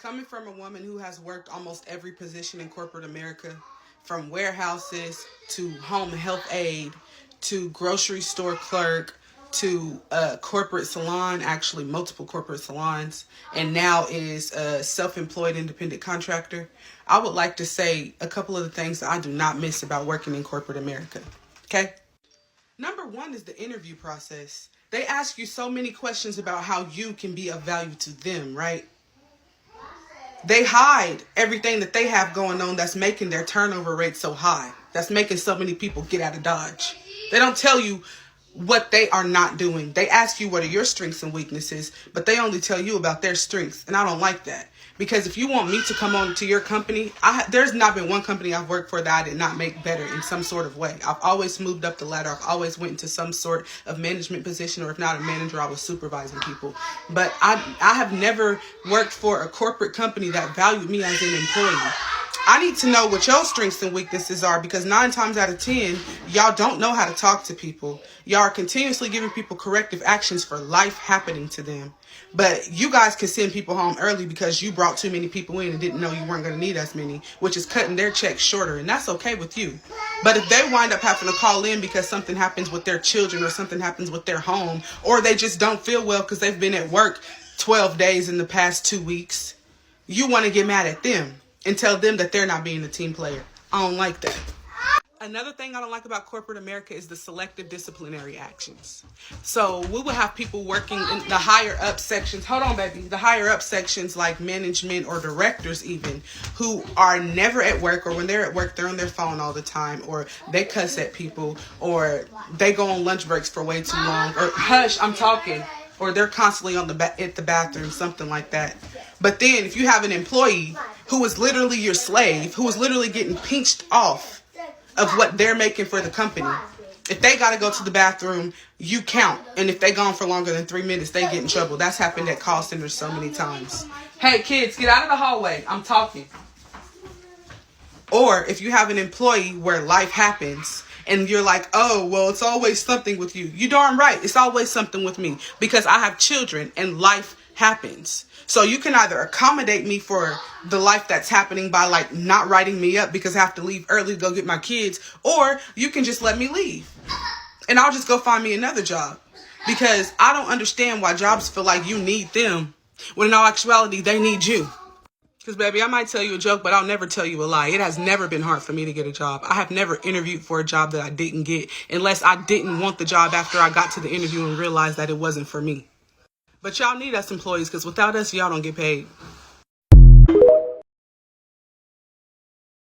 Coming from a woman who has worked almost every position in corporate America, from warehouses to home health aide to grocery store clerk to a corporate salon, actually multiple corporate salons, and now is a self-employed independent contractor, I would like to say a couple of the things that I do not miss about working in corporate America. Okay? Number one is the interview process. They ask you so many questions about how you can be of value to them, right? They hide everything that they have going on that's making their turnover rate so high. That's making so many people get out of Dodge. They don't tell you what they are not doing. They ask you what are your strengths and weaknesses, but they only tell you about their strengths. And I don't like that. Because if you want me to come on to your company, there's not been one company I've worked for that I did not make better in some sort of way. I've always moved up the ladder. I've always went into some sort of management position, or if not a manager, I was supervising people. But I have never worked for a corporate company that valued me as an employee. I need to know what your strengths and weaknesses are, because 9 times out of 10, y'all don't know how to talk to people. Y'all are continuously giving people corrective actions for life happening to them. But you guys can send people home early because you brought too many people in and didn't know you weren't going to need as many, which is cutting their checks shorter. And that's okay with you. But if they wind up having to call in because something happens with their children or something happens with their home, or they just don't feel well because they've been at work 12 days in the past 2 weeks, you want to get mad at them and tell them that they're not being a team player. I don't like that. Another thing I don't like about corporate America is the selective disciplinary actions. So we will have people working in the higher up sections. Hold on, baby. The higher up sections like management or directors even, who are never at work, or when they're at work, they're on their phone all the time, or they cuss at people, or they go on lunch breaks for way too long, or hush, I'm talking, or they're constantly on at the bathroom, something like that. But then if you have an employee who is literally your slave, who is literally getting pinched off of what they're making for the company, if they got to go to the bathroom, you count. And if they gone for longer than 3 minutes, they get in trouble. That's happened at call centers so many times. Hey, kids, get out of the hallway. I'm talking. Or if you have an employee where life happens and you're like, oh, well, it's always something with you. You darn right. It's always something with me because I have children and life happens. So you can either accommodate me for the life that's happening by like not writing me up because I have to leave early to go get my kids, or you can just let me leave and I'll just go find me another job, because I don't understand why jobs feel like you need them when in all actuality they need you. Because baby, I might tell you a joke, but I'll never tell you a lie. It has never been hard for me to get a job. I have never interviewed for a job that I didn't get, unless I didn't want the job after I got to the interview and realized that it wasn't for me. But y'all need us employees, because without us, y'all don't get paid.